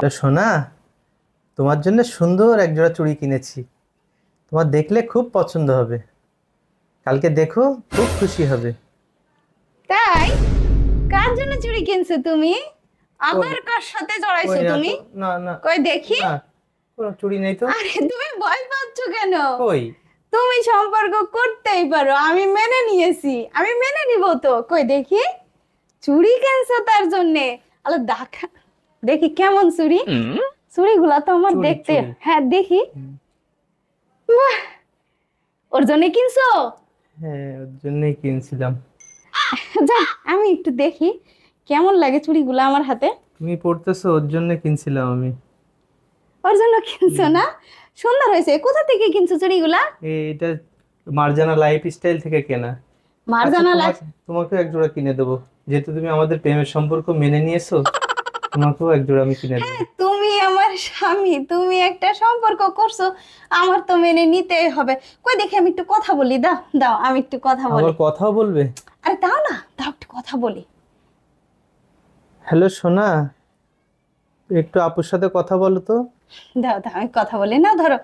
তা সোনা, তোমার জন্য সুন্দর এক জোড়া চুড়ি কিনেছি। তোমার দেখলে খুব পছন্দ হবে। কালকে দেখো, খুব খুশি হবে। তাই? কার জন্য চুড়ি কিনছো তুমি? কই? আবার কার সাথে কই জড়াইছো না তো, তুমি? না না। কই দেখি। না, কোনো চুড়ি নেই তো। আরে তুমি ভয় পাচ্ছ কেন? কই? তুমি সম্পর্ক করতেই পারো, আমি মেনে নিয়েছি, আমি মেনে নিব তো। কই দেখি। চুড়ি কিনছো তার জন্যে? আলো দেখা, দেখি কেমন চুড়ি। চুড়িগুলা তো আমার চুড়ি দেখতে, চুড়ি। হ্যাঁ দেখি। হুম। বাহ, ওর জন্য কিনছো? হ্যাঁ, ওর জন্যই কিনছিলাম। যাক, আমি একটু দেখি কেমন লাগে চুড়িগুলা আমার হাতে। তুমি পড়তেছো, ওর জন্য কিনছিলাম আমি। ওর জন্য কিনছো হুম। না? সুন্দর হয়েছে। কোথা থেকে কিনছো চুড়িগুলা? এটা মার্জানা লাইফ স্টাইল থেকে কেনা। আচ্ছা, মার্জানা লাইফ। তোমাকে এক জোড়া কিনে দেবো। যেহেতু তুমি আমাদের প্রেমের সম্পর্ক মেনে নিয়েছো, তোমাকেও এক জোড়া আমি কিনে দেবো। হ্যাঁ, তুমি আমার স্বামী, তুমি একটা সম্পর্ক করছো, আমার তো মেনে নিতেই হবে। কই দেখি, আমি একটু কথা বলি। দাও দাও, আমি একটু কথা আবার বলি। কথাও বলবে? আরে দাও না, দাও একটু কথা বলি। হ্যালো সোনা, একটু আপুর সাথে কথা বলো তো। দাও দাও, আমি কথা বলি। না ধরো,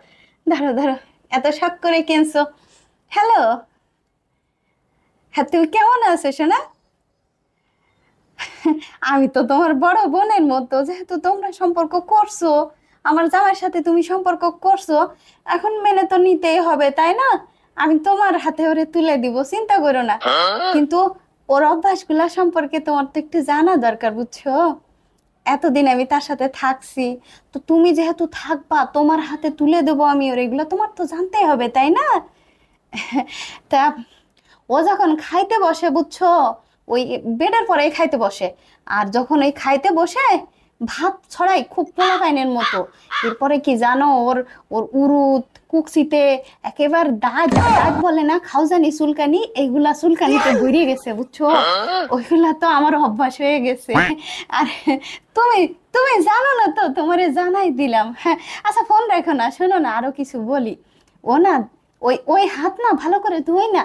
ধরো ধরো। এত শখ করে কিনছো। হ্যালো। হ্যাঁ, তুমি কেমন আছো সোনা? আমি তো তোমার বড় বোনের মতো, যেহেতু তোমরা সম্পর্ক করছো, আমার জামাইয়ের সাথে তুমি সম্পর্ক করছো, এখন মেনে তো নিতেই হবে, তাই না? আমি তোমার হাতে ওরে তুলে দিব, চিন্তা করো না। কিন্তু ওর অভ্যাসগুলা সম্পর্কে তোমার তো একটু জানা দরকার, বুঝছো? এতদিন আমি তার সাথে থাকছি, তো তুমি যেহেতু থাকবা, তোমার হাতে তুলে দেবো আমি ওর, এগুলা তোমার তো জানতেই হবে, তাই না? তা ও যখন খাইতে বসে, বুঝছো, ওই বেডের পরে খাইতে বসে। আর যখন ওই খাইতে বসে ভাত ছড়াই খুব পোলাপাইনের মতো। এরপরে কি জানো, ওর ওর উরুত কুকসিতে একেবারে দাঁত দাঁত বলে না, খাউজানি চুলকানি, এইগুলা চুলকানিতে ভরিয়ে গেছে, বুঝছো? ওইগুলা তো আমার অভ্যাস হয়ে গেছে। আর তুমি তুমি জানো না তো, তোমারে জানাই দিলাম। হ্যাঁ। আচ্ছা, ফোন রাখো না, শোনো না, আরো কিছু বলি। ও না, ওই ওই হাত না ভালো করে ধুই না।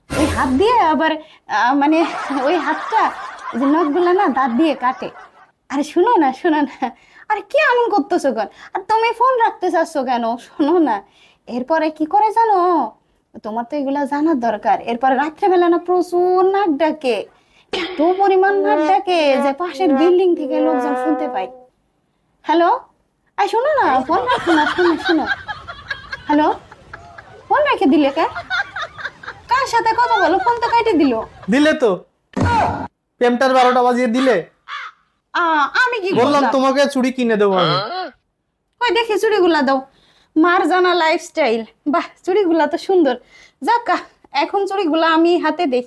ওই হাত দিয়ে আবার মানে ওই হাতটা, ওই যে নখগুলা না দাঁত দিয়ে কাটে। আরে শোনো না, শোনো না। আরে কি এমন করতেছো কেন? আর তুমি ফোন রাখতে চাচ্ছ কেন? শোনো না। এরপরে কি করে জানো? তোমার তো এগুলা জানার দরকার। এরপরে রাত্রেবেলা না প্রচুর নাক ডাকে, এত পরিমাণ নাক ডাকে যে পাশের বিল্ডিং থেকে লোকজন শুনতে পায়। হ্যালো। আই শোনো না, ফোন রাখো না, শোনো শোনো। হ্যালো। ফোন রেখে দিলে কে? কার সাথে কথা বলো? ফোন তো কাটে দিল। দিলে তো, প্রেমটার 12টা বাজিয়ে দিলে। আমি কি বললাম করলাম? তোমাকে চুড়ি কিনে দেবো আমি। কই দেখি চুড়িগুলা দাও। মারজানা লাইফস্টাইল। বাহ, চুড়িগুলা তো সুন্দর। যাক্কা, এখন চুড়িগুলা আমি হাতে দেই।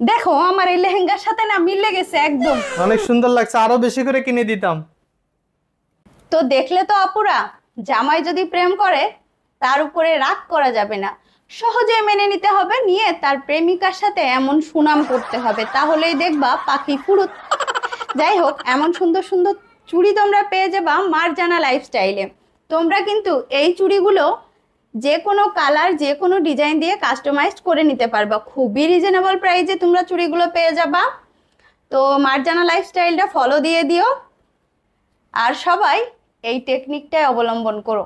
দেখো, আমার এই লেহেঙ্গার সাথে না মিলে গেছে একদম। অনেক সুন্দর লাগছে, আরো বেশি করে কিনে দিতাম। তো দেখলে তো আপুরা, জামাই যদি প্রেম করে, তার উপরে রাগ করা যাবে না। সহজে মেনে নিতে হবে, নিয়ে তার প্রেমিকার সাথে এমন সুনাম করতে হবে, তাহলেই দেখবা পাখি ফুরুত। যাই হোক, এমন সুন্দর সুন্দর চুড়ি তোমরা পেয়ে যাবা মারজানা লাইফস্টাইলে। তোমরা কিন্তু এই চুড়িগুলো যে কোনো কালার, যে কোনো ডিজাইন দিয়ে কাস্টমাইজ করে নিতে পারবা। খুবই রিজনেবল প্রাইসে তোমরা চুড়িগুলো পেয়ে যাবা। তো মারজানা লাইফস্টাইলটা ফলো দিয়ে দিও, আর সবাই এই টেকনিকটাই অবলম্বন করো।